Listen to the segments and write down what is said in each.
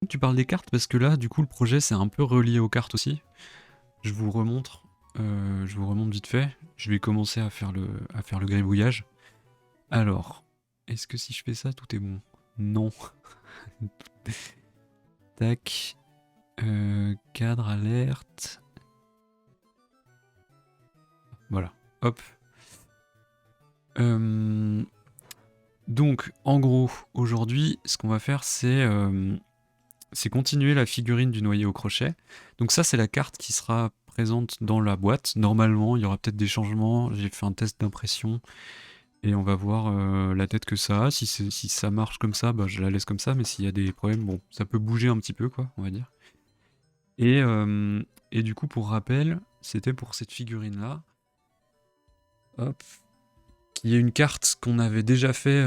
tu parles des cartes parce que là, du coup, le projet c'est un peu relié aux cartes aussi. Je vous remontre, je vous remonte vite fait. Je vais commencer à faire le gribouillage. Alors, est-ce que si je fais ça, tout est bon? Non. Tac. Cadre, alerte. Voilà. Hop. Donc, en gros, aujourd'hui, ce qu'on va faire, c'est continuer la figurine du noyer au crochet. Donc ça, c'est la carte qui sera présente dans la boîte. Normalement, il y aura peut-être des changements. J'ai fait un test d'impression et on va voir la tête que ça a. Si ça marche comme ça, bah, je la laisse comme ça. Mais s'il y a des problèmes, bon, ça peut bouger un petit peu, quoi, on va dire. Et, euh, et du coup, pour rappel, c'était pour cette figurine-là. Hop. Il y a une carte qu'on avait déjà fait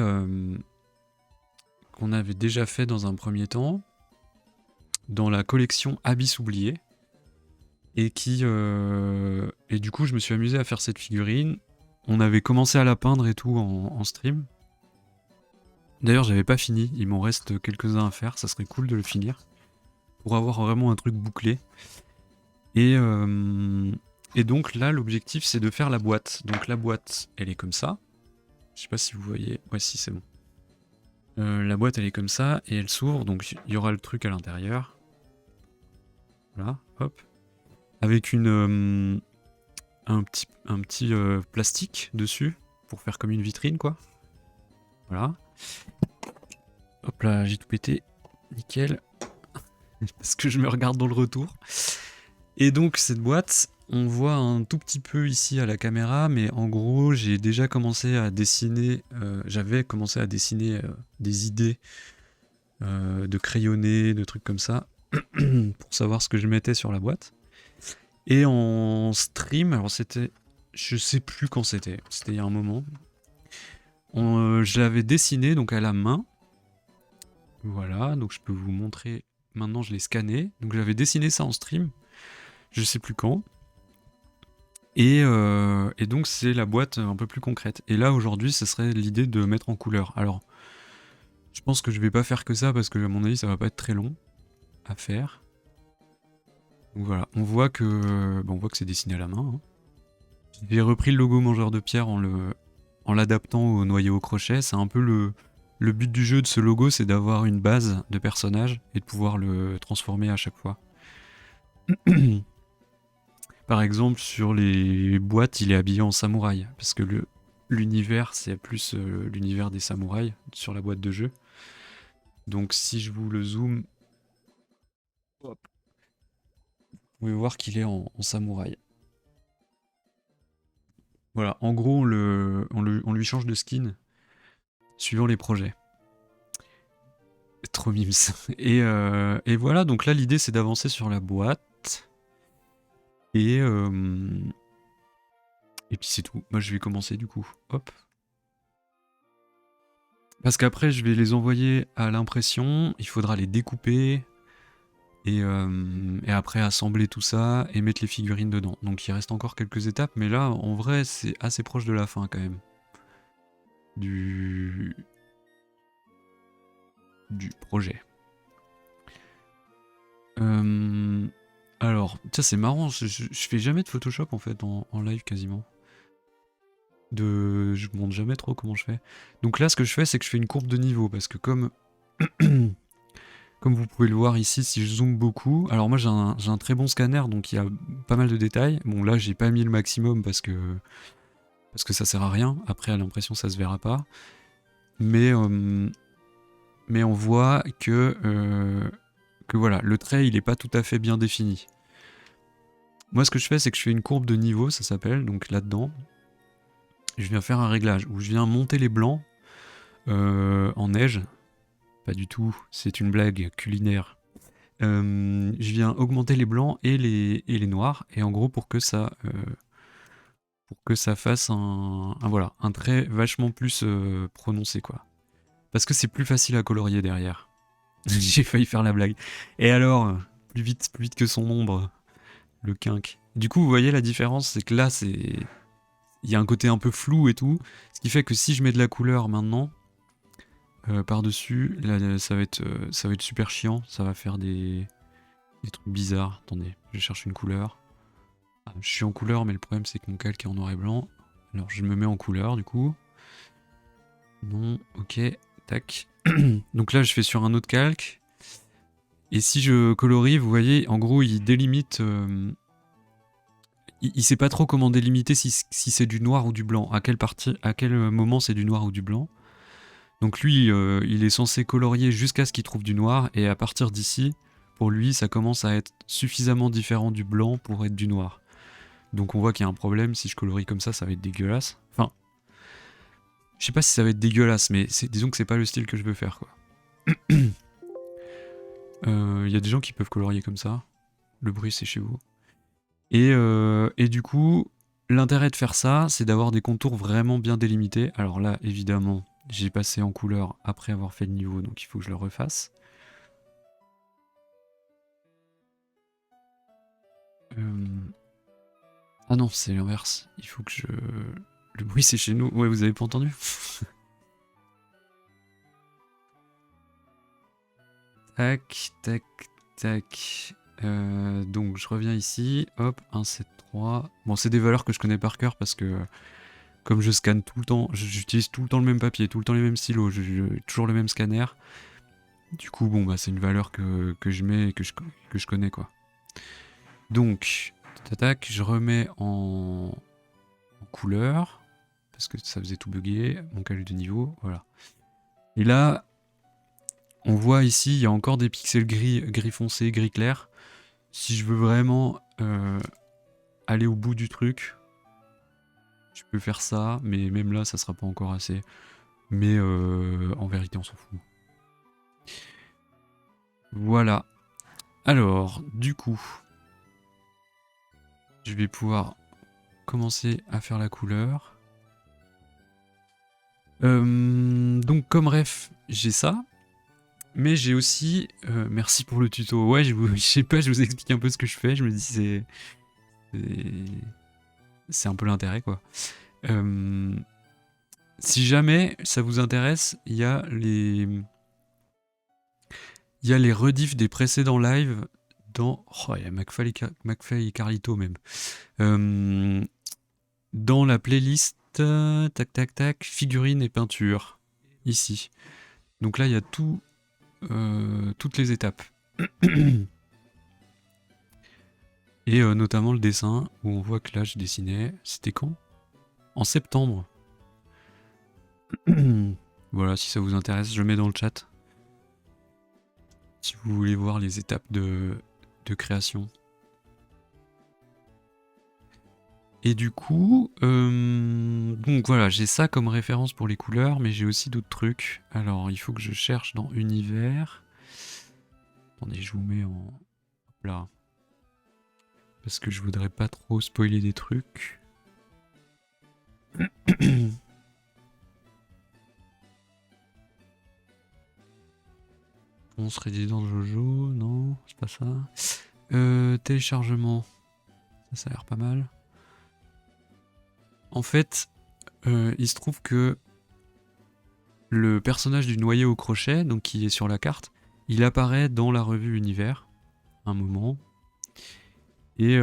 dans un premier temps, dans la collection Abyss oublié. Et du coup, je me suis amusé à faire cette figurine. On avait commencé à la peindre et tout en stream. D'ailleurs, j'avais pas fini, il m'en reste quelques-uns à faire, ça serait cool de le finir. Pour avoir vraiment un truc bouclé. Et, euh, et donc là, l'objectif, c'est de faire la boîte. Donc la boîte, elle est comme ça. Je sais pas si vous voyez. Ouais, si, c'est bon. La boîte, elle est comme ça, et elle s'ouvre, donc il y aura le truc à l'intérieur. Voilà, hop. Avec un petit plastique dessus, pour faire comme une vitrine, quoi. Voilà. Hop là, j'ai tout pété. Nickel. Parce que je me regarde dans le retour. Et donc, cette boîte, on voit un tout petit peu ici à la caméra, mais en gros, j'ai déjà commencé à dessiner. J'avais commencé à dessiner des idées de crayonnés, de trucs comme ça, pour savoir ce que je mettais sur la boîte. Et en stream, alors c'était. Je sais plus quand c'était il y a un moment. Je l'avais dessiné donc à la main. Voilà, donc je peux vous montrer. Maintenant, je l'ai scanné. Donc j'avais dessiné ça en stream. Je sais plus quand. Et donc c'est la boîte un peu plus concrète. Et là aujourd'hui, ce serait l'idée de mettre en couleur. Alors, je pense que je vais pas faire que ça parce que à mon avis, ça va pas être très long à faire. Donc voilà, on voit que c'est dessiné à la main. Hein. J'ai repris le logo mangeur de pierre en l'adaptant au noyau au crochet. C'est un peu le but du jeu de ce logo, c'est d'avoir une base de personnage et de pouvoir le transformer à chaque fois. Par exemple, sur les boîtes, il est habillé en samouraï, parce que l'univers, c'est plus l'univers des samouraïs sur la boîte de jeu. Donc si je vous le zoome, hop, vous pouvez voir qu'il est en samouraï. Voilà, en gros, on lui change de skin suivant les projets. Trop mimes. Et voilà, donc là, l'idée, c'est d'avancer sur la boîte. Et puis c'est tout. Moi, je vais commencer du coup. Hop. Parce qu'après, je vais les envoyer à l'impression. Il faudra les découper. Et après, assembler tout ça et mettre les figurines dedans. Donc il reste encore quelques étapes. Mais là, en vrai, c'est assez proche de la fin quand même. Du projet. Alors, ça c'est marrant. Je fais jamais de Photoshop en fait en live quasiment. Je me montre jamais trop comment je fais. Donc là, ce que je fais, c'est que je fais une courbe de niveau parce que comme vous pouvez le voir ici, si je zoome beaucoup, alors moi j'ai un très bon scanner, donc il y a pas mal de détails. Bon là, j'ai pas mis le maximum parce que ça sert à rien. Après, à l'impression, ça se verra pas. Mais on voit que voilà, le trait, il est pas tout à fait bien défini. Moi, ce que je fais, c'est que je fais une courbe de niveau, ça s'appelle, donc là-dedans. Je viens faire un réglage où je viens monter les blancs en neige. Pas du tout, c'est une blague culinaire. Je viens augmenter les blancs et les noirs, et en gros pour que ça fasse un trait vachement plus prononcé, quoi. Parce que c'est plus facile à colorier derrière. J'ai failli faire la blague. Et alors, plus vite que son ombre, le quinque. Du coup, vous voyez la différence, c'est que là, il y a un côté un peu flou et tout, ce qui fait que si je mets de la couleur maintenant, par-dessus. Là, ça va être super chiant. Ça va faire des trucs bizarres. Attendez, je cherche une couleur. Ah, je suis en couleur, mais le problème c'est que mon calque est en noir et blanc. Alors je me mets en couleur du coup. Non, ok, tac. Donc là je fais sur un autre calque. Et si je colorie, vous voyez, en gros il délimite... il sait pas trop comment délimiter si c'est du noir ou du blanc. À quel moment c'est du noir ou du blanc. Donc lui, il est censé colorier jusqu'à ce qu'il trouve du noir. Et à partir d'ici, pour lui, ça commence à être suffisamment différent du blanc pour être du noir. Donc on voit qu'il y a un problème. Si je colorie comme ça va être dégueulasse. Enfin, je sais pas si ça va être dégueulasse, mais disons que c'est pas le style que je veux faire, quoi. Y a des gens qui peuvent colorier comme ça. Le bruit, c'est chez vous. Et du coup, l'intérêt de faire ça, c'est d'avoir des contours vraiment bien délimités. Alors là, évidemment, j'ai passé en couleur après avoir fait le niveau, donc il faut que je le refasse. Ah non, c'est l'inverse. Il faut que je... Le bruit, c'est chez nous. Ouais, vous avez pas entendu? Tac, tac, tac. Donc je reviens ici. Hop, 1, 7, 3. Bon, c'est des valeurs que je connais par cœur parce que comme je scanne tout le temps, j'utilise tout le temps le même papier, tout le temps les mêmes stylos, toujours le même scanner. Du coup, bon, bah, c'est une valeur que je mets et que je connais, quoi. Donc, tac, je remets en couleur, parce que ça faisait tout bugger, mon calcul de niveau, voilà. Et là, on voit ici, il y a encore des pixels gris foncé, gris clair. Si je veux vraiment aller au bout du truc, je peux faire ça, mais même là, ça sera pas encore assez. Mais en vérité, on s'en fout. Voilà. Alors, du coup, je vais pouvoir commencer à faire la couleur. Donc comme ref, j'ai ça. Mais j'ai aussi... merci pour le tuto. Ouais, je sais pas, je vous explique un peu ce que je fais. Je me dis, c'est un peu l'intérêt, quoi. Si jamais ça vous intéresse, il y a les rediffs des précédents lives dans... Oh, il y a McFly et Carlito même. Dans la playlist... tac, tac, tac, figurines et peintures. Ici. Donc là, il y a toutes les étapes. Et notamment le dessin, où on voit que là, je dessinais... C'était quand? En septembre. Voilà, si ça vous intéresse, je mets dans le chat. Si vous voulez voir les étapes de création. Et du coup, donc voilà, j'ai ça comme référence pour les couleurs, mais j'ai aussi d'autres trucs. Alors, il faut que je cherche dans Univers. Attendez, je vous mets en... là. Parce que je voudrais pas trop spoiler des trucs. On serait dans Jojo, non, c'est pas ça. Téléchargement, ça a l'air pas mal. En fait, il se trouve que le personnage du noyé au crochet, donc qui est sur la carte, il apparaît dans la revue Univers, un moment. Et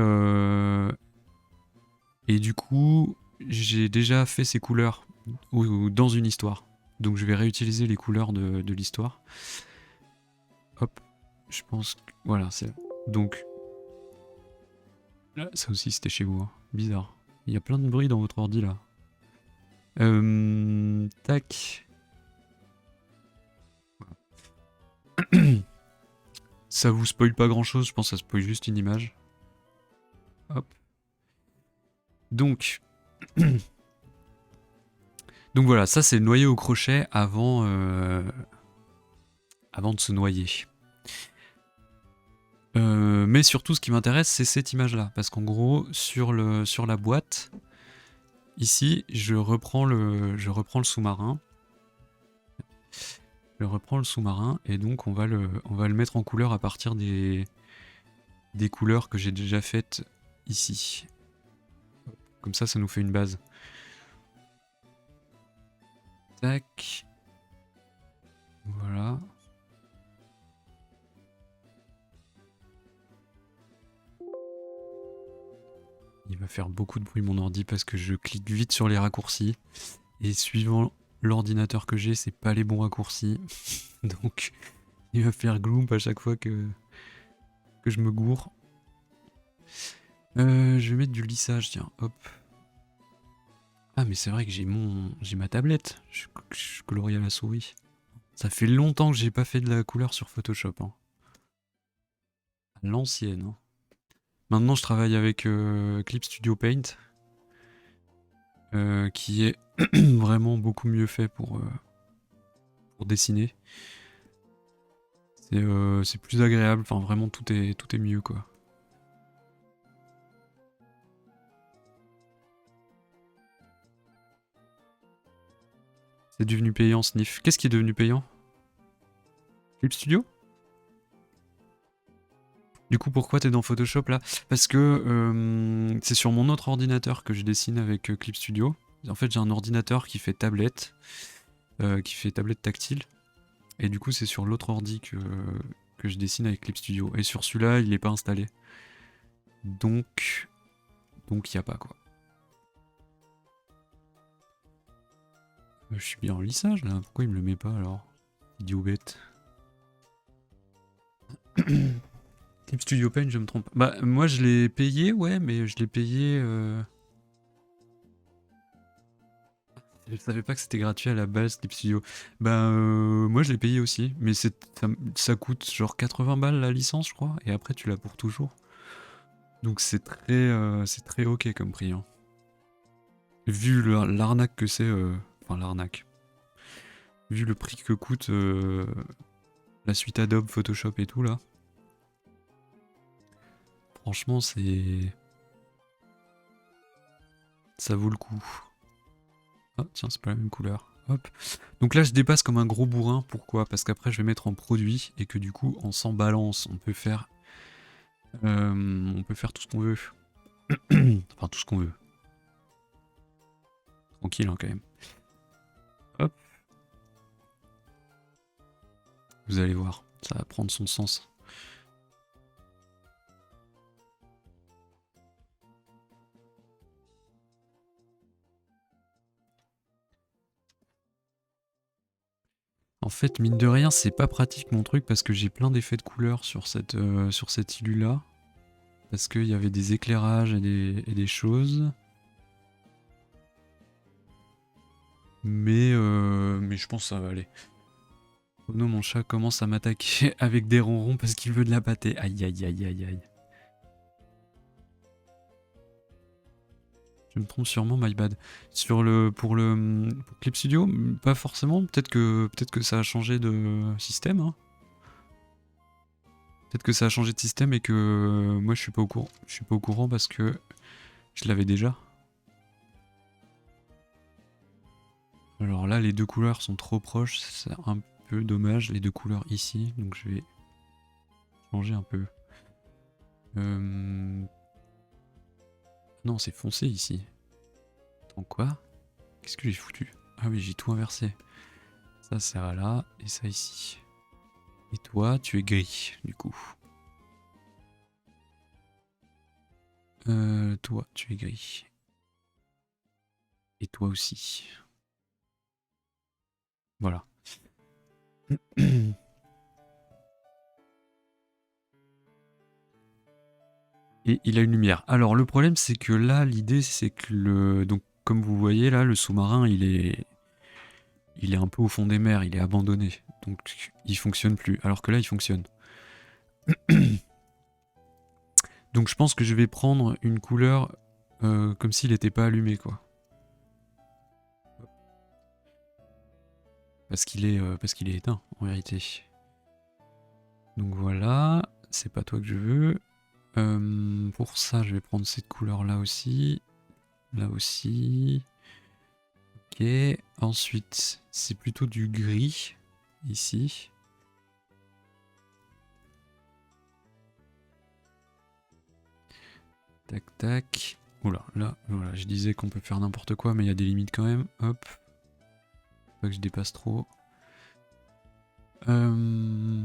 du coup, j'ai déjà fait ces couleurs dans une histoire. Donc je vais réutiliser les couleurs de l'histoire. Hop, je pense que... Voilà, c'est... Donc... Là, ça aussi c'était chez vous, hein. Bizarre. Il y a plein de bruit dans votre ordi là. Tac. Ça vous spoil pas grand chose, je pense que ça spoil juste une image. Hop. Donc... Donc voilà, ça c'est le noyé au crochet avant de se noyer. Mais surtout ce qui m'intéresse c'est cette image là, parce qu'en gros sur la boîte, ici je reprends le sous-marin. Je reprends le sous-marin et donc on va le mettre en couleur à partir des couleurs que j'ai déjà faites ici. Comme ça, ça nous fait une base. Tac. Voilà. Il va faire beaucoup de bruit mon ordi parce que je clique vite sur les raccourcis. Et suivant l'ordinateur que j'ai, c'est pas les bons raccourcis. Donc il va faire gloom à chaque fois que je me gourre. Je vais mettre du lissage, tiens, hop. Ah mais c'est vrai que j'ai ma tablette. Je colorie à la souris. Ça fait longtemps que j'ai pas fait de la couleur sur Photoshop. Hein. À l'ancienne. Hein. Maintenant je travaille avec Clip Studio Paint. Qui est vraiment beaucoup mieux fait pour dessiner. C'est plus agréable, enfin vraiment tout est mieux quoi. C'est devenu payant Sniff. Qu'est-ce qui est devenu payant? Clip Studio? Du coup pourquoi t'es dans Photoshop là? Parce que c'est sur mon autre ordinateur que je dessine avec Clip Studio. En fait j'ai un ordinateur qui fait tablette tactile. Et du coup c'est sur l'autre ordi que je dessine avec Clip Studio. Et sur celui-là il n'est pas installé. Donc il n'y a pas quoi. Je suis bien en lissage là, pourquoi il me le met pas alors? Idiot bête. Clip Studio Paint, je me trompe. Bah moi je l'ai payé, ouais, mais je l'ai payé... Je savais pas que c'était gratuit à la base, Clip Studio. Bah moi je l'ai payé aussi, mais ça coûte genre 80 balles la licence je crois, et après tu l'as pour toujours. Donc c'est très ok comme prix. Hein. Vu l'arnaque que c'est... Enfin l'arnaque. Vu le prix que coûte la suite Adobe, Photoshop et tout là. Franchement c'est... Ça vaut le coup. Ah tiens c'est pas la même couleur. Hop. Donc là je dépasse comme un gros bourrin. Pourquoi? Parce qu'après je vais mettre en produit et que du coup en sans balance on peut faire tout ce qu'on veut. Enfin tout ce qu'on veut. Tranquille hein, quand même. Hop. Vous allez voir, ça va prendre son sens. En fait, mine de rien, c'est pas pratique mon truc parce que j'ai plein d'effets de couleur sur cette illu là. Parce qu'il y avait des éclairages et des choses. Mais je pense que ça va aller. Oh non, mon chat commence à m'attaquer avec des ronrons parce qu'il veut de la pâtée. Aïe aïe aïe aïe aïe. Je me trompe sûrement, my bad. Pour Clip Studio, pas forcément. Peut-être que ça a changé de système. Hein. Peut-être que ça a changé de système et que moi je suis pas au courant. Je suis pas au courant parce que je l'avais déjà. Alors là, les deux couleurs sont trop proches, c'est un peu dommage. Les deux couleurs ici, donc je vais changer un peu. Non, c'est foncé ici. Attends, quoi? Qu'est-ce que j'ai foutu? Ah oui, j'ai tout inversé. Ça sert là et ça ici. Et toi, tu es gris, du coup. Toi, tu es gris. Et toi aussi. Voilà. Et il a une lumière. Alors le problème c'est que là l'idée c'est que donc comme vous voyez là le sous-marin il est un peu au fond des mers, il est abandonné. Donc il fonctionne plus. Alors que là il fonctionne. Donc je pense que je vais prendre une couleur comme s'il n'était pas allumé quoi. Parce qu'il est éteint en vérité. Donc voilà, c'est pas toi que je veux. Pour ça je vais prendre cette couleur là aussi. Là aussi. Ok, ensuite c'est plutôt du gris ici. Tac tac. Oula, là, voilà, je disais qu'on peut faire n'importe quoi, mais il y a des limites quand même. Hop. Pas que je dépasse trop. Euh,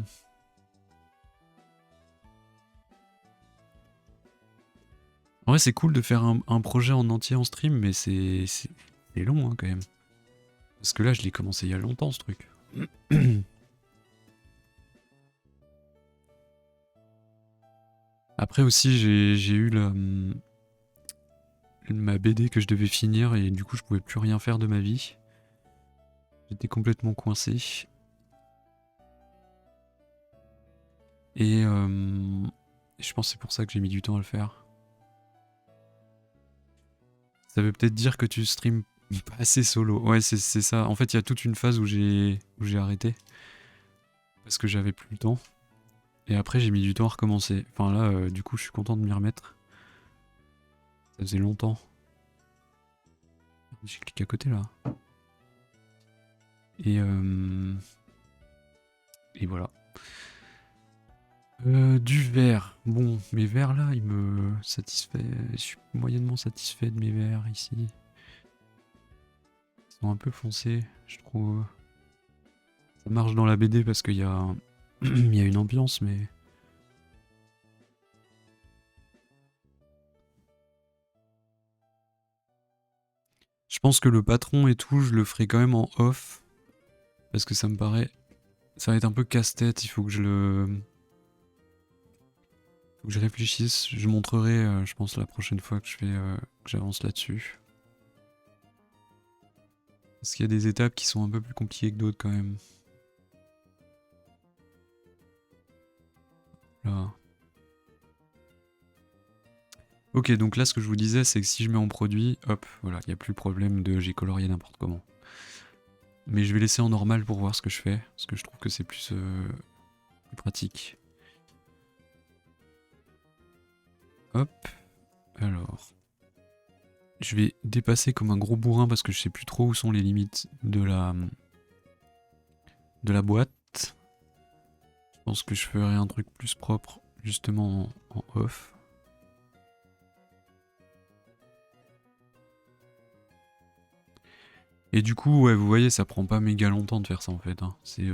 En vrai, c'est cool de faire un projet en entier en stream, mais c'est long hein, quand même. Parce que là, je l'ai commencé il y a longtemps ce truc. Après aussi, j'ai eu ma BD que je devais finir et du coup, je pouvais plus rien faire de ma vie. J'étais complètement coincé. Et je pense que c'est pour ça que j'ai mis du temps à le faire. Ça veut peut-être dire que tu streams pas assez solo. Ouais, c'est ça. En fait, il y a toute une phase où j'ai arrêté. Parce que j'avais plus le temps. Et après, j'ai mis du temps à recommencer. Enfin là, du coup, je suis content de m'y remettre. Ça faisait longtemps. J'ai cliqué à côté là. Et, euh, et voilà. Du verre. Bon, mes verres là, ils me satisfait. Je suis moyennement satisfait de mes verres ici. Ils sont un peu foncés, je trouve. Ça marche dans la BD parce qu'il y a, il y a une ambiance, mais. Je pense que le patron et tout, je le ferai quand même en off. Parce que ça me paraît. Ça va être un peu casse-tête, il faut que je le. Faut que je réfléchisse. Je montrerai, je pense, la prochaine fois que que j'avance là-dessus. Parce qu'il y a des étapes qui sont un peu plus compliquées que d'autres quand même. Là. Ok, donc là, ce que je vous disais, c'est que si je mets en produit, hop, voilà, il n'y a plus le problème de j'ai colorié n'importe comment. Mais je vais laisser en normal pour voir ce que je fais, parce que je trouve que c'est plus pratique. Hop, alors. Je vais dépasser comme un gros bourrin parce que je sais plus trop où sont les limites de la boîte. Je pense que je ferai un truc plus propre, justement en off. Et du coup, ouais, vous voyez, ça prend pas méga longtemps de faire ça en fait. Hein. C'est,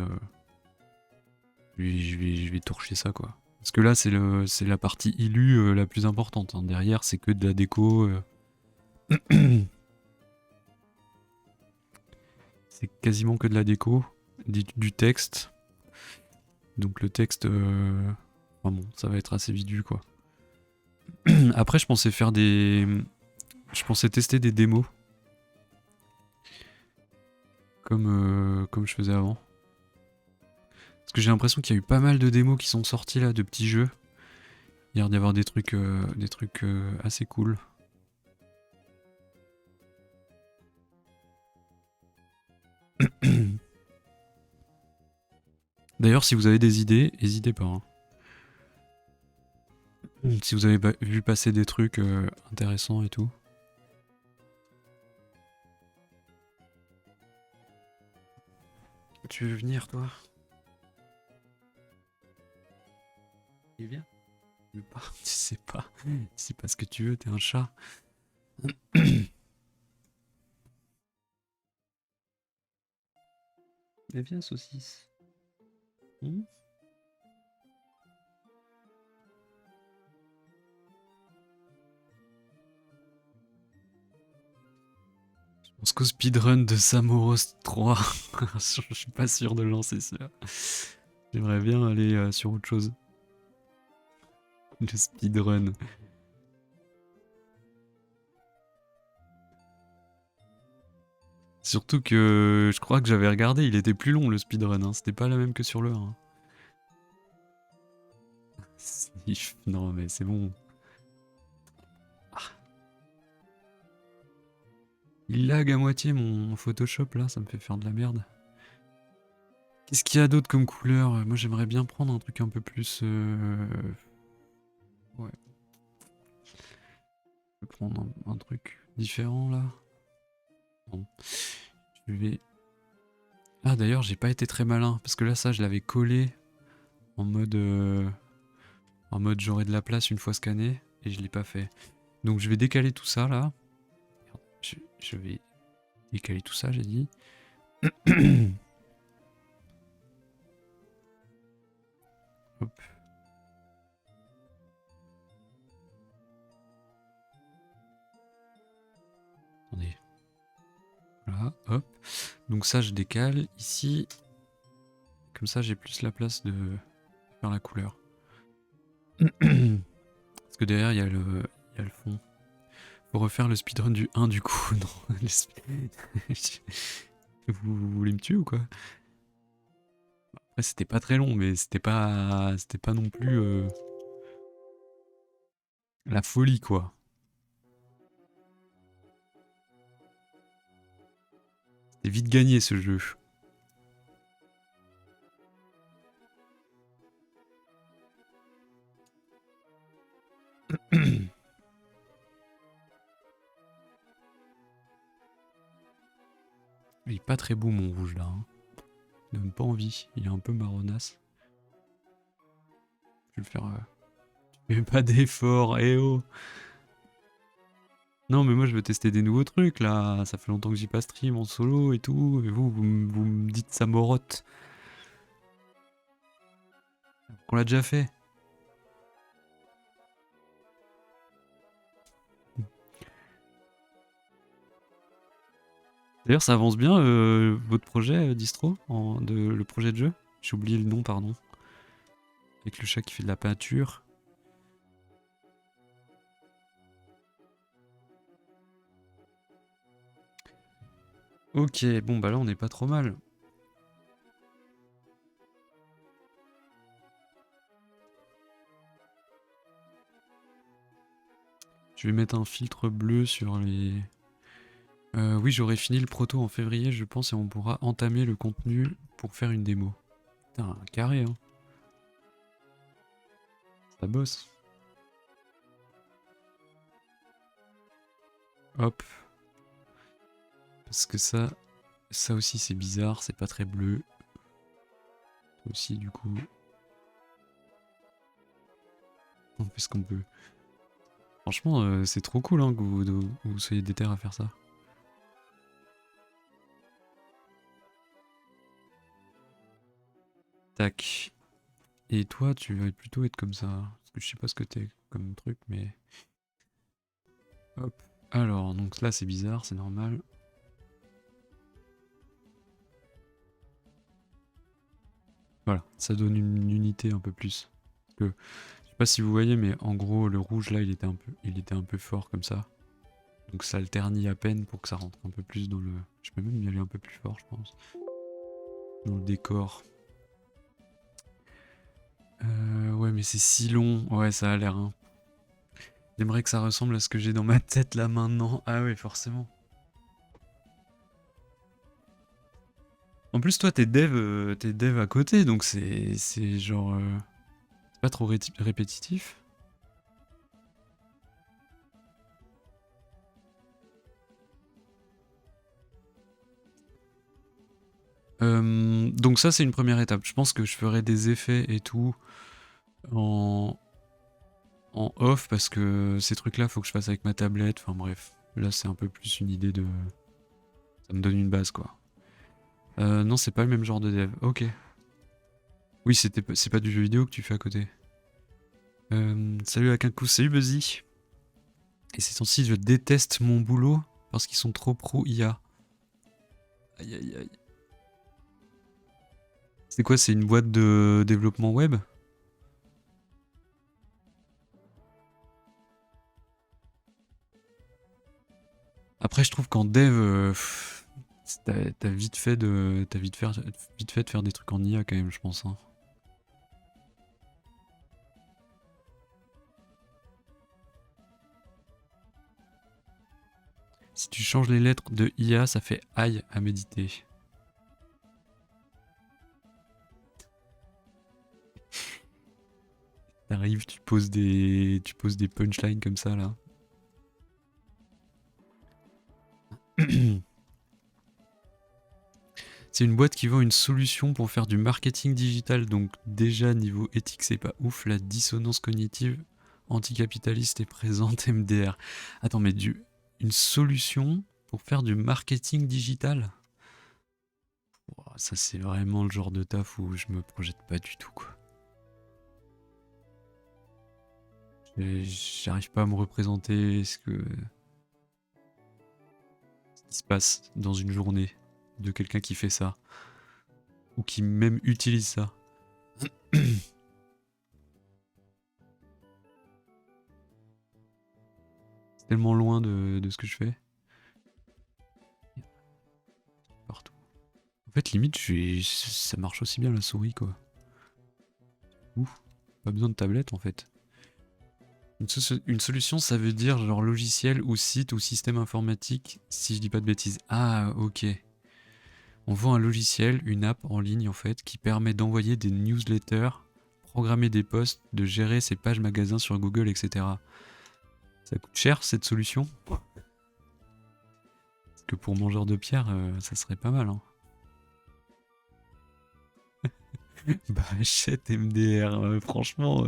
je vais torcher ça quoi. Parce que là, c'est la partie illu la plus importante. Hein. Derrière, c'est que de la déco. C'est quasiment que de la déco, du texte. Donc le texte, enfin bon, ça va être assez vidu quoi. Après, je pensais faire je pensais tester des démos. Comme je faisais avant. Parce que j'ai l'impression qu'il y a eu pas mal de démos qui sont sortis là, de petits jeux. Il y a l'air d'y avoir des trucs assez cool. D'ailleurs, si vous avez des idées, n'hésitez pas. Hein. Si vous avez vu passer des trucs intéressants et tout. Tu veux venir, toi? Il vient? Tu veux pas? Tu sais pas. C'est pas ce que tu veux, t'es un chat. Mais viens, saucisse. Hmm. Je pense qu'au speedrun de Samoros 3, je suis pas sûr de lancer ça. J'aimerais bien aller sur autre chose. Le speedrun. Surtout que je crois que j'avais regardé, il était plus long le speedrun, hein. C'était pas la même que sur le 1. Non mais c'est bon. Ah. Il lag à moitié mon Photoshop là, ça me fait faire de la merde. Qu'est-ce qu'il y a d'autre comme couleur? Moi j'aimerais bien prendre un truc un peu plus... Ouais. Je vais prendre un truc différent là. Bon. Je vais... Ah d'ailleurs j'ai pas été très malin, parce que là ça je l'avais collé en mode... j'aurai de la place une fois scanné, et je l'ai pas fait. Donc je vais décaler tout ça là. Je vais décaler tout ça, j'ai dit. Hop. Attendez. Voilà, hop. Donc ça, je décale ici. Comme ça, j'ai plus la place de faire la couleur. Parce que derrière, il y a le fond. Faut refaire le speedrun du 1 du coup. Non. Vous voulez me tuer ou quoi? Après, c'était pas très long, mais c'était pas non plus la folie, quoi. C'était vite gagné, ce jeu. Il est pas très beau, mon rouge, là. Hein. Il donne pas envie. Il est un peu marronasse. Je vais le faire... Tu fais pas d'effort, eh oh! Non, mais moi, je veux tester des nouveaux trucs, là. Ça fait longtemps que j'y pas stream en solo et tout. Et vous me dites ça morotte. Qu'on l'a déjà fait. D'ailleurs, ça avance bien, votre projet, Distro, le projet de jeu. J'ai oublié le nom, pardon. Avec le chat qui fait de la peinture. Ok, bon, bah là, on n'est pas trop mal. Je vais mettre un filtre bleu sur les... oui, j'aurai fini le proto en février, je pense, et on pourra entamer le contenu pour faire une démo. Putain, carré, hein. Ça bosse. Hop. Parce que ça aussi c'est bizarre, c'est pas très bleu. Ça aussi, du coup... On fait ce qu'on peut. Franchement, c'est trop cool hein, que vous soyez déter à faire ça. Tac. Et toi, tu vas plutôt être comme ça. Parce que je sais pas ce que t'es comme truc, mais... Hop. Alors, donc là c'est bizarre, c'est normal. Voilà, ça donne une unité un peu plus. Parce que, je sais pas si vous voyez, mais en gros, le rouge là, il était un peu fort comme ça. Donc ça alternit à peine pour que ça rentre un peu plus dans le... Je peux même y aller un peu plus fort, je pense. Dans le décor. Ouais, mais c'est si long. Ouais, ça a l'air... Hein. J'aimerais que ça ressemble à ce que j'ai dans ma tête là maintenant. Ah ouais, forcément. En plus, toi, t'es dev à côté, donc c'est genre... c'est pas trop répétitif. Donc ça, c'est une première étape. Je pense que je ferai des effets et tout en off parce que ces trucs-là, faut que je fasse avec ma tablette. Enfin bref, là, c'est un peu plus une idée de... Ça me donne une base, quoi. Non, c'est pas le même genre de dev. Ok. Oui, c'est pas du jeu vidéo que tu fais à côté. Salut Akinkou, salut Buzzy. Et ces temps-ci, je déteste mon boulot parce qu'ils sont trop pro IA. Aïe aïe aïe. C'est quoi, c'est une boîte de développement web? Après, je trouve qu'en dev, t'as vite fait de faire des trucs en IA quand même, je pense. Hein. Si tu changes les lettres de IA, ça fait aïe à méditer. T'arrives, tu poses des punchlines comme ça là. C'est une boîte qui vend une solution pour faire du marketing digital, donc déjà niveau éthique c'est pas ouf, la dissonance cognitive anticapitaliste est présente MDR. Attends, mais une solution pour faire du marketing digital? Wow, ça c'est vraiment le genre de taf où je me projette pas du tout quoi. J'arrive pas à me représenter ce qui se passe dans une journée de quelqu'un qui fait ça. Ou qui même utilise ça. C'est tellement loin de ce que je fais. Partout. En fait, limite, ça marche aussi bien la souris, quoi. Ouf, pas besoin de tablette, en fait. Une solution, ça veut dire genre logiciel ou site ou système informatique, si je dis pas de bêtises. Ah, ok. On vend un logiciel, une app en ligne, en fait, qui permet d'envoyer des newsletters, programmer des posts, de gérer ses pages magasins sur Google, etc. Ça coûte cher, cette solution? Parce que pour mangeur de pierre, ça serait pas mal, hein. Bah, achète MDR, franchement.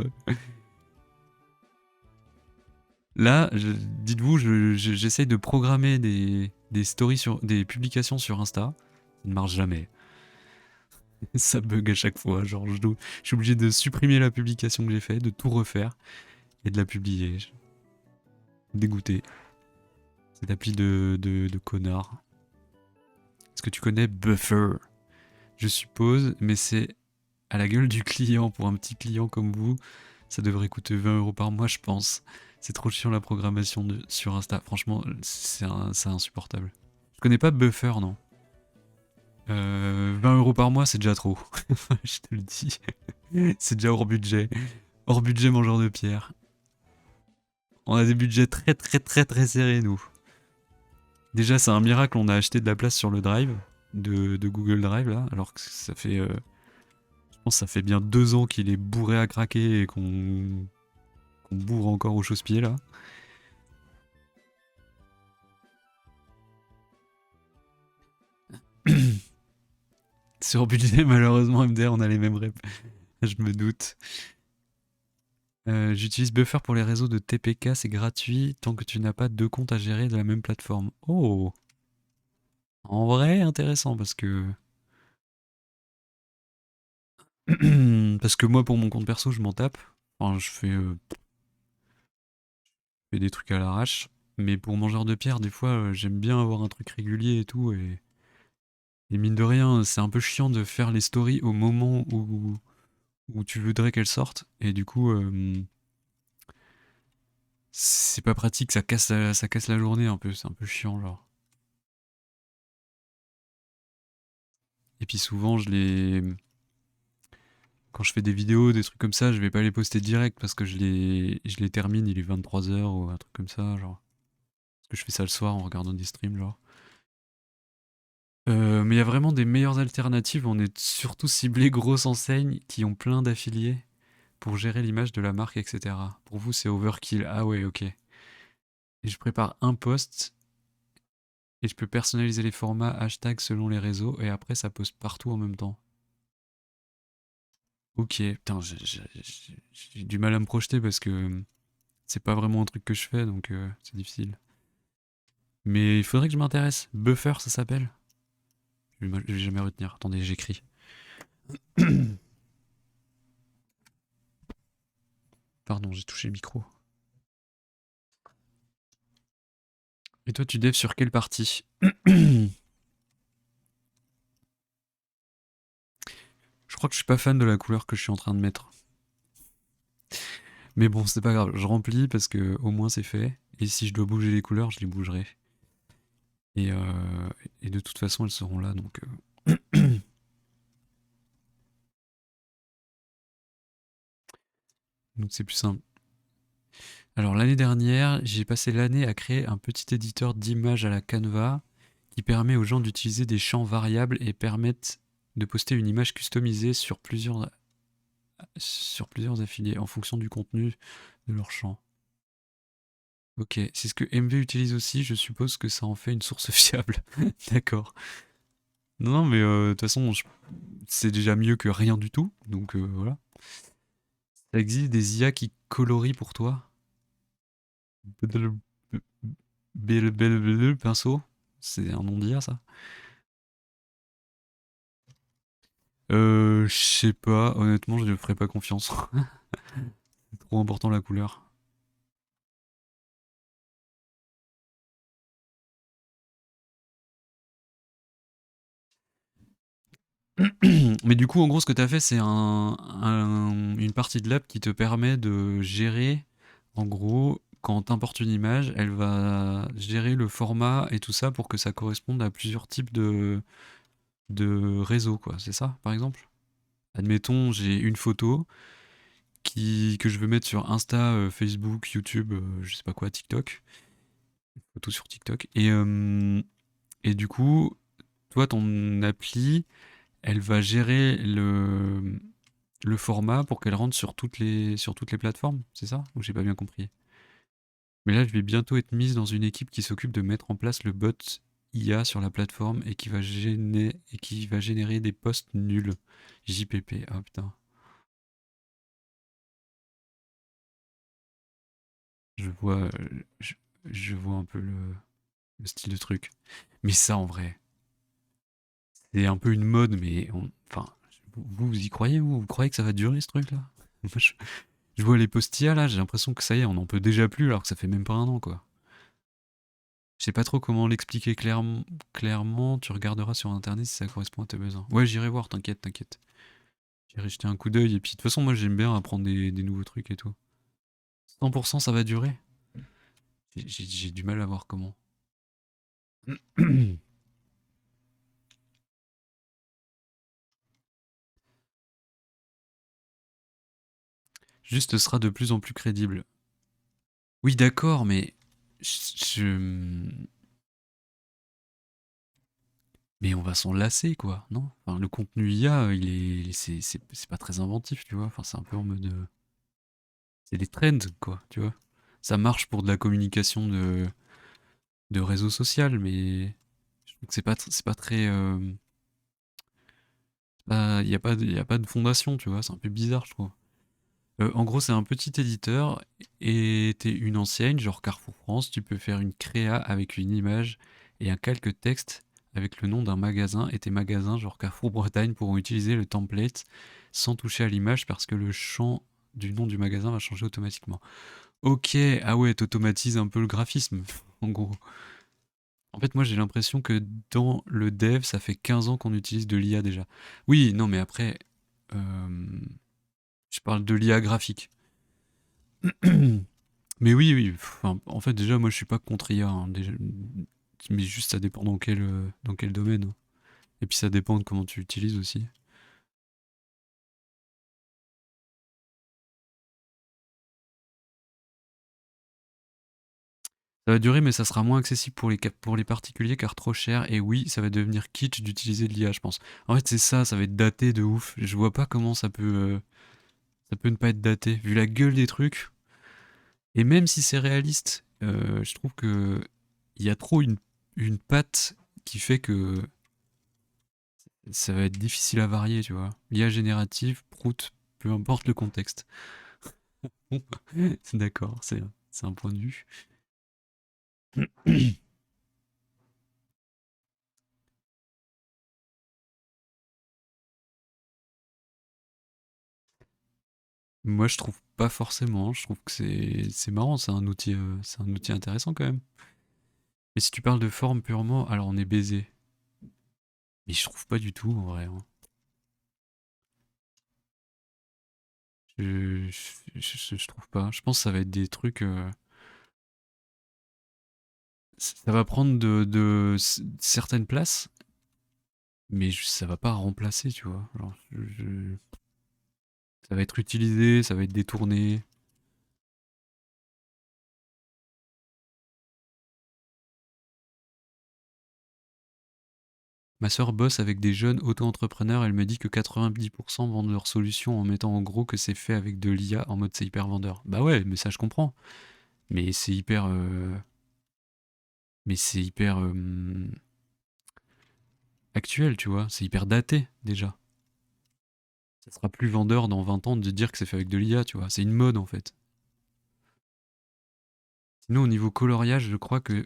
Là, dites-vous, j'essaye de programmer des stories des publications sur Insta. Ça ne marche jamais. Ça bug à chaque fois. Genre, je suis obligé de supprimer la publication que j'ai faite, de tout refaire et de la publier. Dégoûté. Cette appli de connard. Est-ce que tu connais Buffer? Je suppose, mais c'est à la gueule du client. Pour un petit client comme vous, ça devrait coûter 20 € par mois, je pense. C'est trop chiant la programmation sur Insta. Franchement, c'est insupportable. Je connais pas Buffer, non. 20 € par mois, c'est déjà trop. Je te le dis. C'est déjà hors budget. Hors budget mangeur de pierre. On a des budgets très très très très serrés, nous. Déjà, c'est un miracle, on a acheté de la place sur le drive de Google Drive, là, alors que ça fait... je pense que ça fait bien 2 ans qu'il est bourré à craquer et qu'on bourre encore au chausse-pied, là. Sur budget, malheureusement, MDR, on a les mêmes reps. Je me doute. J'utilise Buffer pour les réseaux de TPK, c'est gratuit tant que tu n'as pas 2 comptes à gérer de la même plateforme. Oh! En vrai, intéressant parce que... parce que moi, pour mon compte perso, je m'en tape. Enfin, je fais des trucs à l'arrache. Mais pour mangeur de pierre, des fois, j'aime bien avoir un truc régulier et tout. Et mine de rien, c'est un peu chiant de faire les stories au moment où tu voudrais qu'elles sortent. Et du coup, c'est pas pratique, ça casse la journée un peu. C'est un peu chiant, genre. Et puis souvent, quand je fais des vidéos, des trucs comme ça, je vais pas les poster direct parce que je les termine, il est 23 h ou un truc comme ça, genre. Parce que je fais ça le soir en regardant des streams, genre. Mais il y a vraiment des meilleures alternatives. On est surtout ciblé grosses enseignes qui ont plein d'affiliés pour gérer l'image de la marque, etc. Pour vous, c'est overkill. Ah ouais, ok. Et je prépare un post et je peux personnaliser les formats, hashtags selon les réseaux et après ça poste partout en même temps. Ok, putain, j'ai du mal à me projeter parce que c'est pas vraiment un truc que je fais donc c'est difficile. Mais il faudrait que je m'intéresse. Buffer, ça s'appelle? Je vais jamais retenir. Attendez, j'écris. Pardon, j'ai touché le micro. Et toi, tu devs sur quelle partie? Je crois que je suis pas fan de la couleur que je suis en train de mettre. Mais bon, c'est pas grave, je remplis parce que au moins c'est fait. Et si je dois bouger les couleurs, je les bougerai. Et, euh, et de toute façon, elles seront là, donc... donc c'est plus simple. Alors l'année dernière, j'ai passé l'année à créer un petit éditeur d'images à la Canva qui permet aux gens d'utiliser des champs variables et permettent de poster une image customisée sur plusieurs affiliés en fonction du contenu de leur champ. Ok, c'est ce que MV utilise aussi, je suppose que ça en fait une source fiable. D'accord. Non, non, mais de toute façon, c'est déjà mieux que rien du tout, donc voilà. Ça existe des IA qui colorient pour toi? Pinceau? C'est un nom d'IA, ça? Je sais pas, honnêtement, je ne ferai pas confiance. C'est trop important la couleur. Mais du coup, en gros, ce que tu as fait, c'est une partie de l'app qui te permet de gérer, en gros, quand t'importes une image, elle va gérer le format et tout ça pour que ça corresponde à plusieurs types de réseaux, quoi. C'est ça, par exemple? Admettons, j'ai une photo que je veux mettre sur Insta, Facebook, YouTube, je sais pas quoi, TikTok. Photo sur TikTok. Et du coup, toi, ton appli, elle va gérer le format pour qu'elle rentre sur toutes les plateformes, c'est ça? Ou j'ai pas bien compris? Mais là, je vais bientôt être mise dans une équipe qui s'occupe de mettre en place le bot IA sur la plateforme et qui va générer des posts nuls. JPP. Ah putain. Je vois, je vois un peu le style de truc. Mais ça, en vrai, c'est un peu une mode, mais enfin, vous y croyez, vous croyez que ça va durer ce truc-là? Moi, je vois les postillas là, j'ai l'impression que ça y est, on n'en peut déjà plus alors que ça fait même pas un an quoi. Je sais pas trop comment l'expliquer clairement, tu regarderas sur internet si ça correspond à tes besoins. Ouais, j'irai voir, t'inquiète, t'inquiète. J'irai jeter un coup d'œil et puis de toute façon, moi j'aime bien apprendre des nouveaux trucs et tout. 100% ça va durer? J'ai du mal à voir comment. Juste ce sera de plus en plus crédible. Oui, d'accord, mais mais on va s'en lasser, quoi, non? Enfin, le contenu IA, c'est pas très inventif, tu vois. Enfin, c'est un peu en mode, c'est des trends, quoi, tu vois. Ça marche pour de la communication de réseau social, mais je trouve que c'est pas très, il y a pas y a pas de fondation, tu vois. C'est un peu bizarre, je trouve. En gros, c'est un petit éditeur et t'es une enseigne, genre Carrefour France, tu peux faire une créa avec une image et un calque texte avec le nom d'un magasin et tes magasins, genre Carrefour Bretagne, pourront utiliser le template sans toucher à l'image parce que le champ du nom du magasin va changer automatiquement. Ok, ah ouais, t'automatises un peu le graphisme, en gros. En fait, moi j'ai l'impression que dans le dev, ça fait 15 ans qu'on utilise de l'IA déjà. Oui, non, mais après, euh, je parle de l'IA graphique. Mais oui, oui, enfin, en fait, déjà, moi, je suis pas contre IA, hein, déjà, mais juste, ça dépend dans quel domaine, hein. Et puis, ça dépend de comment tu l'utilises aussi. Ça va durer, mais ça sera moins accessible pour les particuliers, car trop cher. Et oui, ça va devenir kitsch d'utiliser de l'IA, je pense. En fait, c'est ça, ça va être daté de ouf. Je vois pas comment ça peut ne pas être daté, vu la gueule des trucs. Et même si c'est réaliste, je trouve que il y a trop une patte qui fait que ça va être difficile à varier, tu vois. L'IA générative, prout, peu importe le contexte. Bon, c'est d'accord, c'est un point de vue. Moi, je trouve pas forcément. Je trouve que c'est marrant, c'est un outil intéressant quand même. Mais si tu parles de forme purement, alors on est baisé. Mais je trouve pas du tout en vrai, hein. Je trouve pas. Je pense que ça va être des trucs. Ça va prendre certaines places, mais ça va pas remplacer, tu vois. Genre, ça va être utilisé, ça va être détourné. Ma sœur bosse avec des jeunes auto-entrepreneurs, elle me dit que 90% vendent leurs solutions en mettant en gros que c'est fait avec de l'IA en mode c'est hyper vendeur. Bah ouais, mais ça je comprends. Mais c'est hyper, actuel, tu vois. C'est hyper daté déjà. Ça sera plus vendeur dans 20 ans de dire que c'est fait avec de l'IA, tu vois. C'est une mode en fait. Sinon au niveau coloriage, je crois que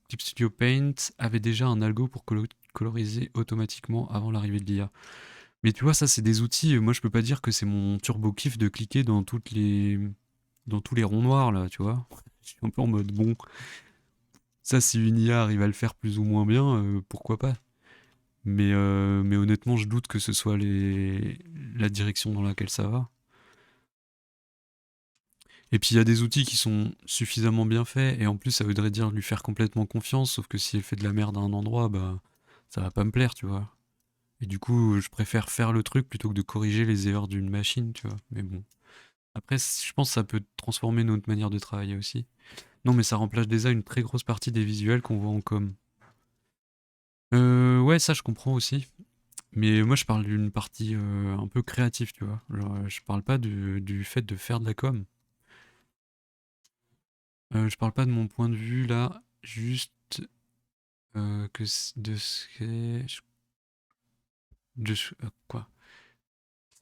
Clip Studio Paint avait déjà un algo pour coloriser automatiquement avant l'arrivée de l'IA. Mais tu vois, ça, c'est des outils. Moi, je peux pas dire que c'est mon turbo kiff de cliquer dans tous les ronds noirs, là, tu vois. Je suis un peu en mode, bon, ça, si une IA arrive à le faire plus ou moins bien, pourquoi pas. Mais honnêtement, je doute que ce soit la direction dans laquelle ça va. Et puis il y a des outils qui sont suffisamment bien faits, et en plus ça voudrait dire lui faire complètement confiance, sauf que si elle fait de la merde à un endroit, bah ça va pas me plaire, tu vois. Et du coup, je préfère faire le truc plutôt que de corriger les erreurs d'une machine, tu vois. Mais bon. Après, je pense que ça peut transformer notre manière de travailler aussi. Non, mais ça remplace déjà une très grosse partie des visuels qu'on voit en com. Ouais, ça je comprends aussi. Mais moi je parle d'une partie un peu créative, tu vois. Genre, je parle pas du fait de faire de la com. Je parle pas de mon point de vue là, juste de ce qu'est. Quoi?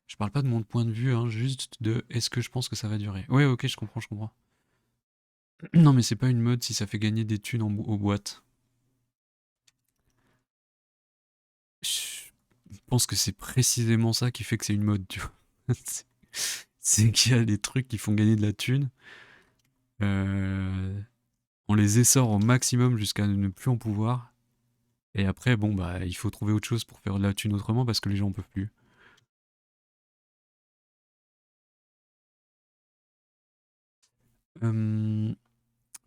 Je parle pas de mon point de vue, hein, juste de est-ce que je pense que ça va durer. Ouais, ok, je comprends, je comprends. Non, mais c'est pas une mode si ça fait gagner des thunes aux boîtes. Je pense que c'est précisément ça qui fait que c'est une mode, tu vois. C'est c'est qu'il y a des trucs qui font gagner de la thune. euh, on les essore au maximum jusqu'à ne plus en pouvoir. Et après, bon, bah, il faut trouver autre chose pour faire de la thune autrement parce que les gens en peuvent plus. Euh,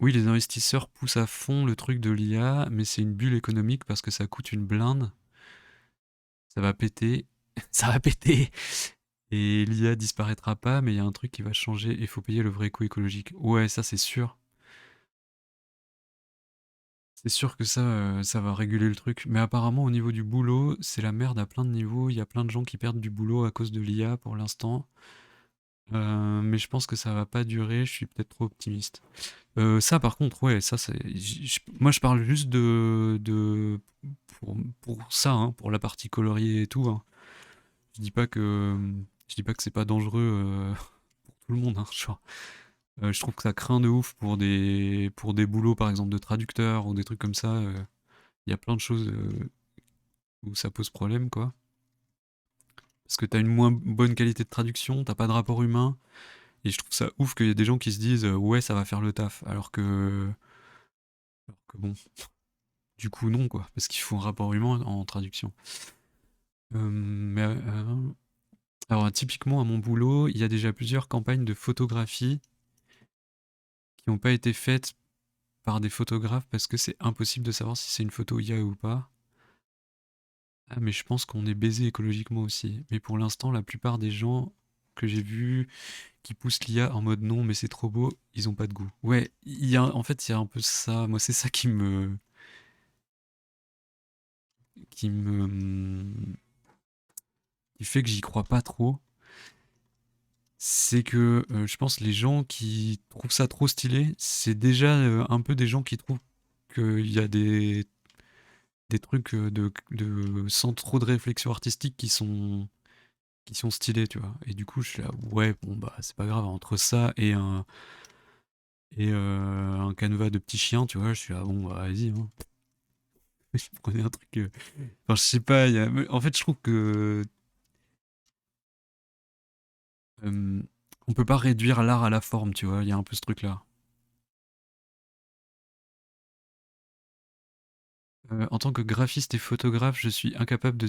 oui, les investisseurs poussent à fond le truc de l'IA, mais c'est une bulle économique parce que ça coûte une blinde. Ça va péter. Ça va péter. Et l'IA disparaîtra pas, mais il y a un truc qui va changer et il faut payer le vrai coût écologique. Ouais, ça c'est sûr. C'est sûr que ça va réguler le truc. Mais apparemment, au niveau du boulot, c'est la merde à plein de niveaux. Il y a plein de gens qui perdent du boulot à cause de l'IA pour l'instant. Mais je pense que ça va pas durer. Je suis peut-être trop optimiste. Ça, par contre, ouais, ça, c'est. Moi, je parle juste pour ça, hein, pour la partie colorier et tout, hein. Je dis pas que. Je dis pas que c'est pas dangereux pour tout le monde, hein, genre. Je trouve que ça craint de ouf pour des boulots, par exemple, de traducteur ou des trucs comme ça. Il y a plein de choses où ça pose problème, quoi. Parce que t'as une moins bonne qualité de traduction, t'as pas de rapport humain, et je trouve ça ouf qu'il y ait des gens qui se disent ouais, ça va faire le taf, alors que bon, du coup, non, quoi, parce qu'il faut un rapport humain en traduction. Alors, typiquement, à mon boulot, il y a déjà plusieurs campagnes de photographie qui n'ont pas été faites par des photographes parce que c'est impossible de savoir si c'est une photo IA ou pas. Ah, mais je pense qu'on est baisé écologiquement aussi. Mais pour l'instant, la plupart des gens que j'ai vus qui poussent l'IA en mode non, mais c'est trop beau, ils ont pas de goût. Ouais, en fait, il y a un peu ça. Moi, c'est ça qui me, qui fait que j'y crois pas trop. C'est que je pense les gens qui trouvent ça trop stylé, c'est déjà un peu des gens qui trouvent qu'il y a des trucs sans trop de réflexion artistique qui sont stylés, tu vois. Et du coup, je suis là, ouais, bon, bah, c'est pas grave, entre ça et un canevas de petits chiens, tu vois, je suis là, bon, bah, vas-y, hein. Prenez un truc. Enfin, je sais pas, en fait, je trouve que euh, on peut pas réduire l'art à la forme, tu vois, il y a un peu ce truc-là. En tant que graphiste et photographe, je suis incapable de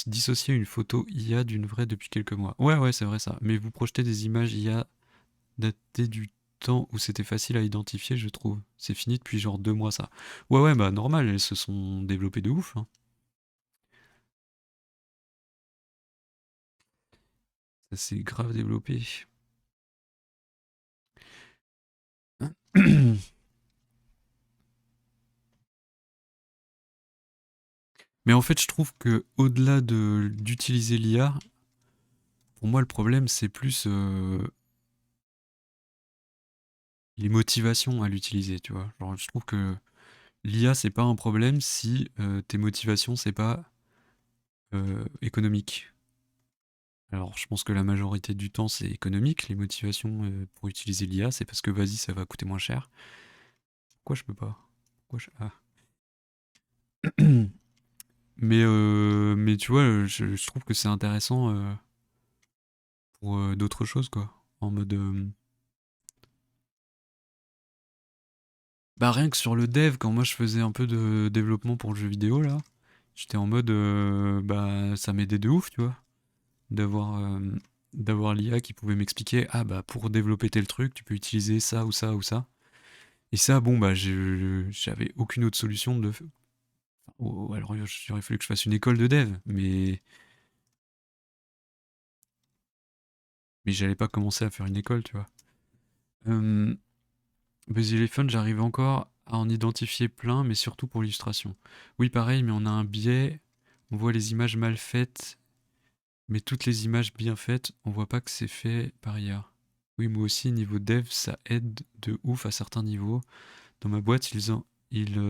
dissocier une photo IA d'une vraie depuis quelques mois. Ouais, ouais, c'est vrai ça. Mais vous projetez des images IA datées du temps où c'était facile à identifier, je trouve. C'est fini depuis genre 2 mois ça. Ouais, ouais, bah normal, elles se sont développées de ouf, hein. Ça s'est grave développé. Mais en fait, je trouve que au-delà d'utiliser l'IA, pour moi, le problème, c'est plus les motivations à l'utiliser, tu vois. Genre, je trouve que l'IA, c'est pas un problème si tes motivations, c'est pas économique. Alors, je pense que la majorité du temps, c'est économique. Les motivations pour utiliser l'IA, c'est parce que vas-y, ça va coûter moins cher. Pourquoi je peux pas? Pourquoi Ah. Mais tu vois, je trouve que c'est intéressant pour d'autres choses, quoi. En mode. Bah, rien que sur le dev, quand moi je faisais un peu de développement pour le jeu vidéo, là, J'étais en mode, bah, ça m'aidait de ouf, tu vois, d'avoir d'avoir l'IA qui pouvait m'expliquer, ah bah pour développer tel truc, tu peux utiliser ça ou ça ou ça. Et ça, bon, bah, j'avais aucune autre solution de. Alors, il aurait fallu que je fasse une école de dev, mais j'allais pas commencer à faire une école, tu vois. Euh, Buzzy Elephant, j'arrive encore à en identifier plein, mais surtout pour l'illustration. Oui, pareil, mais on a un biais. On voit les images mal faites, mais toutes les images bien faites, on voit pas que c'est fait par IA. Oui, moi aussi, niveau dev, ça aide de ouf à certains niveaux. Dans ma boîte, ils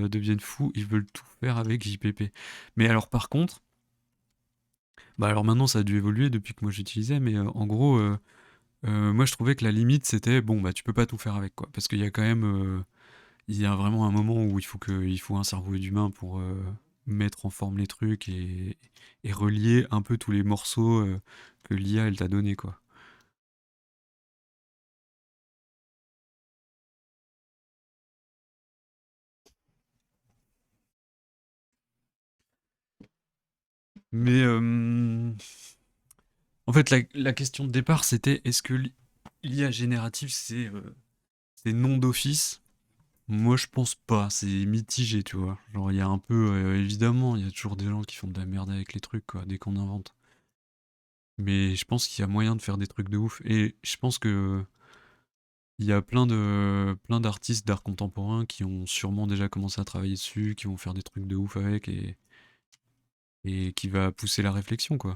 deviennent fous, ils veulent tout faire avec JPP. Mais alors, par contre, bah alors maintenant, ça a dû évoluer depuis que moi j'utilisais, mais en gros, moi je trouvais que la limite c'était bon, bah tu peux pas tout faire avec quoi. Parce qu'il y a quand même. Il y a vraiment un moment où il faut un cerveau d'humain pour mettre en forme les trucs et relier un peu tous les morceaux que l'IA elle t'a donné quoi. Mais en fait la question de départ c'était est-ce que l'IA générative c'est non d'office? Moi je pense pas, c'est mitigé tu vois. Genre il y a un peu évidemment il y a toujours des gens qui font de la merde avec les trucs quoi dès qu'on invente. Mais je pense qu'il y a moyen de faire des trucs de ouf et je pense que il y a plein d'artistes d'art contemporain qui ont sûrement déjà commencé à travailler dessus, qui vont faire des trucs de ouf avec et qui va pousser la réflexion, quoi.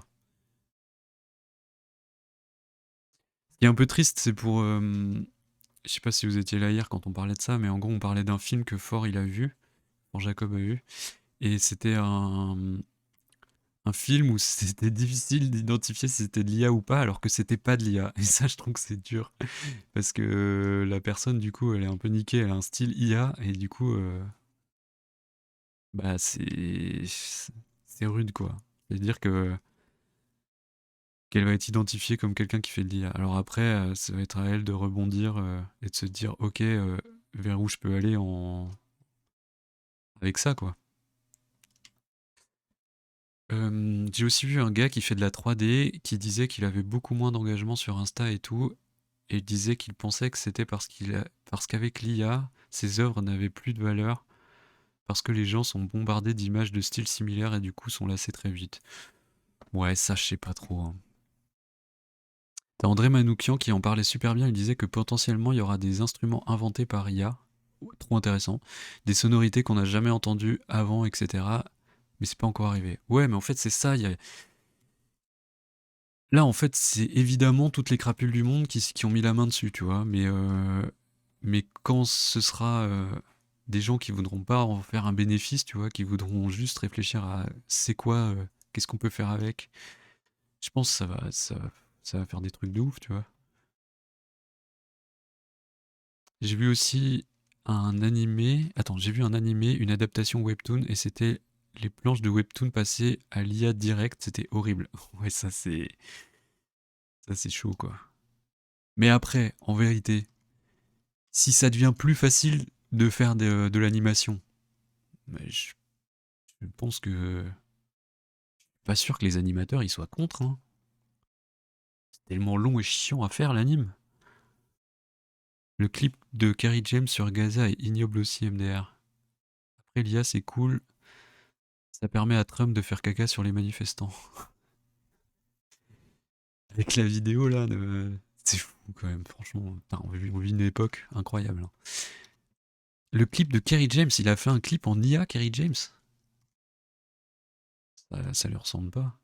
Ce qui est un peu triste, c'est pour. Je sais pas si vous étiez là hier quand on parlait de ça, mais en gros, on parlait d'un film que Fort il a vu, Fort Jacob a vu, et c'était un film où c'était difficile d'identifier si c'était de l'IA ou pas, alors que c'était pas de l'IA. Et ça, je trouve que c'est dur, parce que la personne, du coup, elle est un peu niquée, elle a un style IA, et du coup, bah, c'est rude, quoi. C'est-à-dire que qu'elle va être identifiée comme quelqu'un qui fait de l'IA. Alors après, ça va être à elle de rebondir et de se dire, ok, vers où je peux aller avec ça, quoi. J'ai aussi vu un gars qui fait de la 3D qui disait qu'il avait beaucoup moins d'engagement sur Insta et tout, et il disait qu'il pensait que c'était parce qu'avec l'IA, ses œuvres n'avaient plus de valeur, parce que les gens sont bombardés d'images de style similaires et du coup sont lassés très vite. Ouais, ça, je sais pas trop, hein. T'as André Manoukian qui en parlait super bien, il disait que potentiellement il y aura des instruments inventés par IA, trop intéressant, des sonorités qu'on n'a jamais entendues avant, etc. Mais c'est pas encore arrivé. Ouais, mais en fait c'est ça, là en fait c'est évidemment toutes les crapules du monde qui ont mis la main dessus, tu vois, mais quand ce sera des gens qui voudront pas en faire un bénéfice, tu vois, qui voudront juste réfléchir à c'est quoi, qu'est-ce qu'on peut faire avec, je pense que ça va faire des trucs de ouf, tu vois. J'ai vu aussi un animé. Attends, j'ai vu un animé, une adaptation webtoon, et c'était les planches de webtoon passées à l'IA direct. C'était horrible. Ouais, ça c'est chaud quoi. Mais après, en vérité, si ça devient plus facile de faire de l'animation, mais je pense que pas sûr que les animateurs ils soient contre, hein. C'est tellement long et chiant à faire l'anime. Le clip de Kerry James sur Gaza est ignoble aussi MDR. Après l'IA c'est cool, ça permet à Trump de faire caca sur les manifestants. Avec la vidéo là, c'est fou quand même, franchement. Putain, on vit une époque incroyable, hein. Le clip de Kerry James, il a fait un clip en IA, Kerry James. Ça lui ressemble pas.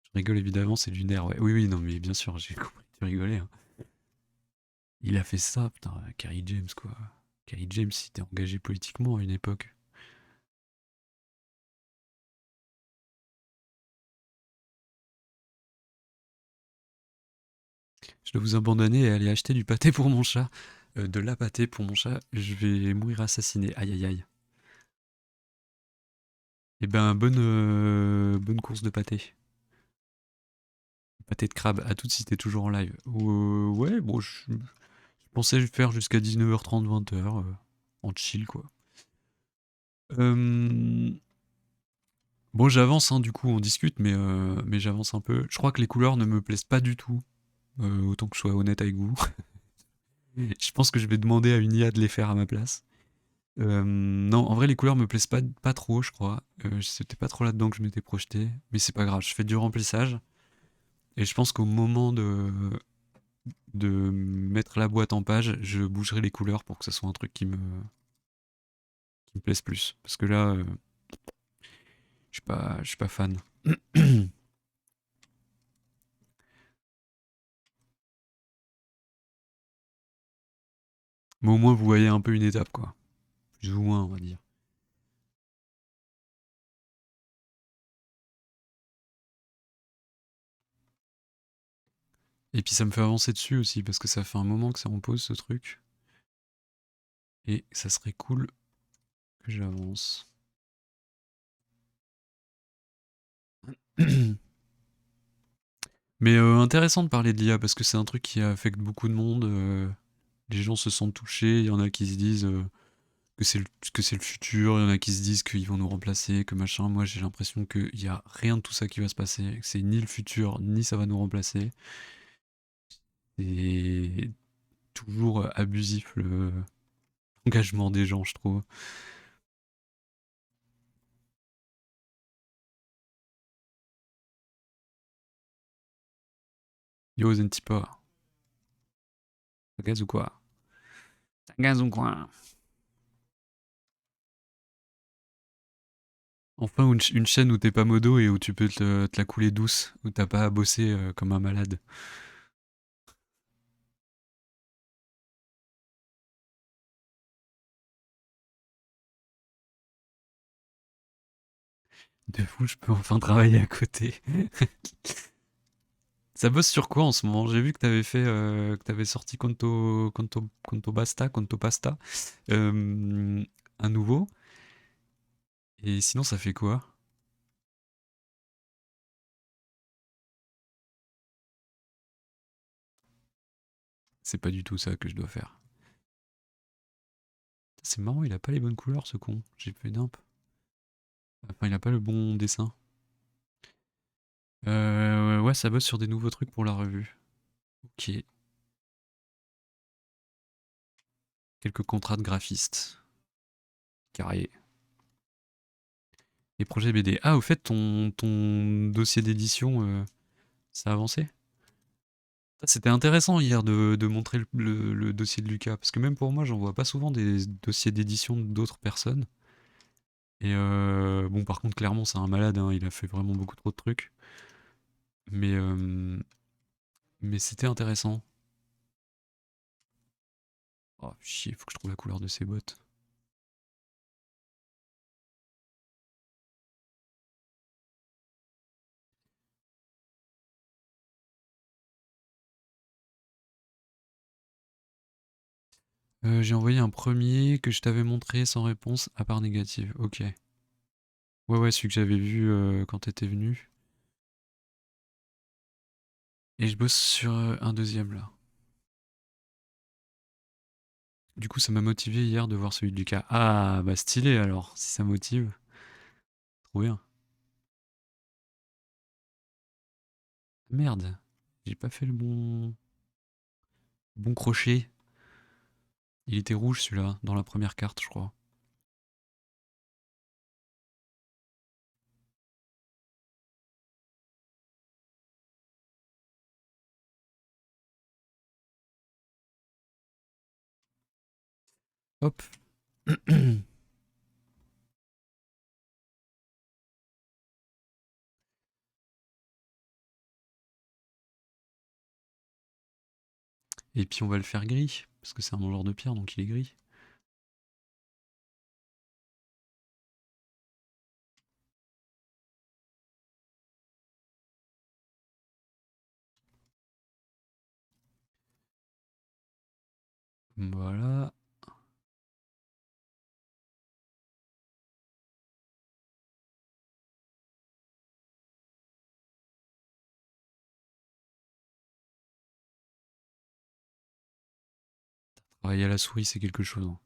Je rigole évidemment, c'est lunaire, ouais. Oui, oui, non, mais bien sûr, j'ai compris, tu rigolais, hein. Il a fait ça, putain, Kerry James, quoi. Kerry James, il était engagé politiquement à une époque. Je dois vous abandonner et aller acheter du pâté pour mon chat. De la pâté pour mon chat, je vais mourir assassiné. Aïe aïe aïe. Eh ben, bonne course de pâté. Pâté de crabe, à tout si t'es toujours en live. Ouais, bon, je pensais faire jusqu'à 19h30, 20h, en chill, quoi. Euh, Bon, j'avance, hein, du coup, on discute, mais j'avance un peu. Je crois que les couleurs ne me plaisent pas du tout, autant que je sois honnête avec vous. Je pense que je vais demander à une IA de les faire à ma place. Non, en vrai, les couleurs me plaisent pas trop, je crois. C'était pas trop là-dedans que je m'étais projeté, mais c'est pas grave, je fais du remplissage. Et je pense qu'au moment de mettre la boîte en page, je bougerai les couleurs pour que ce soit un truc qui me plaise plus. Parce que là, je suis pas fan. Mais au moins, vous voyez un peu une étape, quoi. Plus ou moins, on va dire. Et puis ça me fait avancer dessus aussi, parce que ça fait un moment que ça en pose ce truc. Et ça serait cool que j'avance. Mais intéressant de parler de l'IA, parce que c'est un truc qui affecte beaucoup de monde. Les gens se sentent touchés, il y en a qui se disent que c'est le futur, il y en a qui se disent qu'ils vont nous remplacer, que machin. Moi j'ai l'impression qu'il n'y a rien de tout ça qui va se passer, que c'est ni le futur, ni ça va nous remplacer. C'est toujours abusif l'engagement des gens, je trouve. Yo, Zentipa, ça gaz ou quoi? Ça gaz ou quoi? Enfin, une chaîne où t'es pas modo et où tu peux te la couler douce, où t'as pas à bosser comme un malade. De fou, je peux enfin travailler à côté. Ça bosse sur quoi en ce moment? J'ai vu que t'avais fait, que t'avais sorti Conto Pasta, un nouveau. Et sinon, ça fait quoi? C'est pas du tout ça que je dois faire. C'est marrant, il a pas les bonnes couleurs, ce con. J'ai fait nimp. Enfin, il a pas le bon dessin. Ouais, ça bosse sur des nouveaux trucs pour la revue. Ok. Quelques contrats de graphiste. Carré. Les projets BD. Ah, au fait, ton dossier d'édition, ça a avancé? C'était intéressant hier de montrer le dossier de Lucas, parce que même pour moi, j'en vois pas souvent des dossiers d'édition d'autres personnes. Et bon, par contre, clairement, c'est un malade, hein, il a fait vraiment beaucoup trop de trucs. Mais, mais c'était intéressant. Oh, chier, faut que je trouve la couleur de ses bottes. J'ai envoyé un premier que je t'avais montré sans réponse, à part négative. Ok. Ouais, ouais, celui que j'avais vu quand t'étais venu. Et je bosse sur un deuxième là. Du coup, ça m'a motivé hier de voir celui de Lucas. Ah, bah stylé alors, si ça motive. Trop bien. Merde, j'ai pas fait le bon crochet. Il était rouge celui-là, dans la première carte, je crois. Hop. Et puis on va le faire gris, parce que c'est un mangeur de pierre, donc il est gris. Voilà. Travailler à la souris, c'est quelque chose, hein.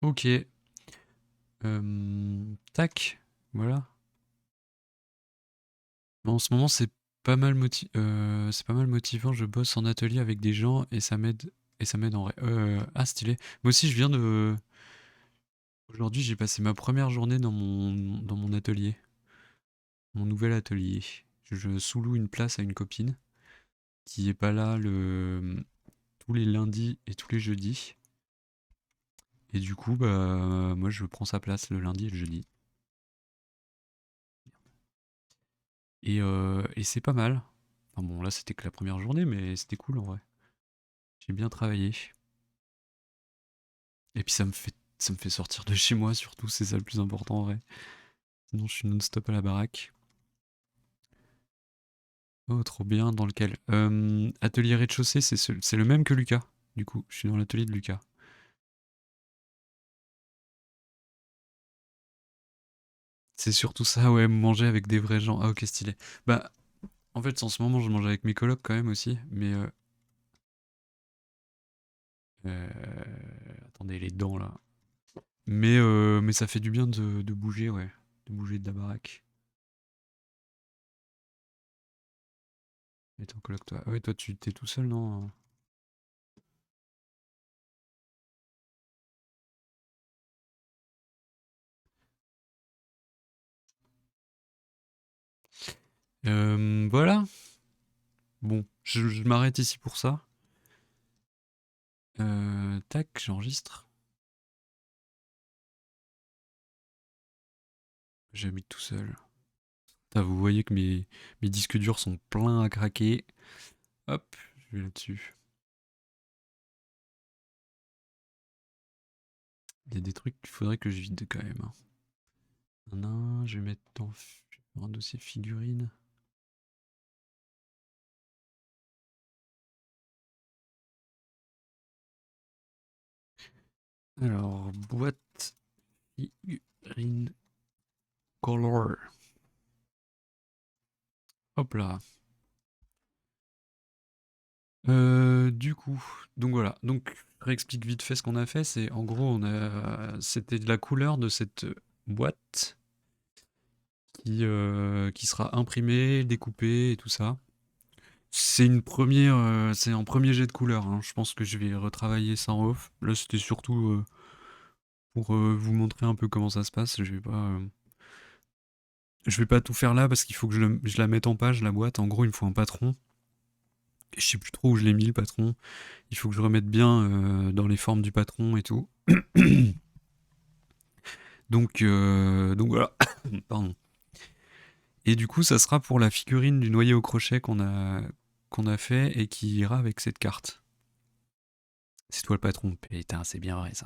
Ok. Tac. Voilà. En ce moment, c'est pas mal motivant. Je bosse en atelier avec des gens et ça m'aide en vrai. Ah, stylé. Moi aussi, je viens de. Aujourd'hui, j'ai passé ma première journée dans mon atelier, mon nouvel atelier. Je sous-loue une place à une copine qui est pas là tous les lundis et tous les jeudis. Et du coup, bah, moi, je prends sa place le lundi et le jeudi. Et c'est pas mal. Enfin bon, là, c'était que la première journée, mais c'était cool en vrai. J'ai bien travaillé. Et puis ça me fait sortir de chez moi, surtout, c'est ça le plus important en vrai. Sinon, je suis non-stop à la baraque. Oh, trop bien, dans lequel atelier rez-de-chaussée, c'est le même que Lucas. Du coup, je suis dans l'atelier de Lucas. C'est surtout ça, ouais, manger avec des vrais gens. Ah, ok, stylé. Bah, en fait, en ce moment, je mange avec mes colocs quand même aussi, mais attendez, les dents là. Mais ça fait du bien de bouger, ouais, de bouger de la baraque. Et ton coloc, toi, ah ouais, toi, tu t'es tout seul, non? Voilà. Bon, je m'arrête ici pour ça. Tac, j'enregistre. J'habite tout seul. Ah, vous voyez que mes disques durs sont pleins à craquer. Hop, je vais là-dessus. Il y a des trucs qu'il faudrait que je vide quand même, hein. Je vais mettre je vais faire un dossier figurine. Alors, boîte figurine color. Hop là. Du coup, donc voilà. Donc, je réexplique vite fait ce qu'on a fait. C'est en gros, c'était de la couleur de cette boîte qui sera imprimée, découpée et tout ça. C'est un premier jet de couleur, hein. Je pense que je vais retravailler ça en off. Là, c'était surtout pour vous montrer un peu comment ça se passe. Je vais pas tout faire là parce qu'il faut que je la mette en page, la boîte. En gros, il me faut un patron. Je sais plus trop où je l'ai mis, le patron. Il faut que je remette bien dans les formes du patron et tout. Donc voilà. Pardon. Et du coup, ça sera pour la figurine du noyer au crochet qu'on a fait et qui ira avec cette carte. C'est toi le patron. Putain, c'est bien vrai ça.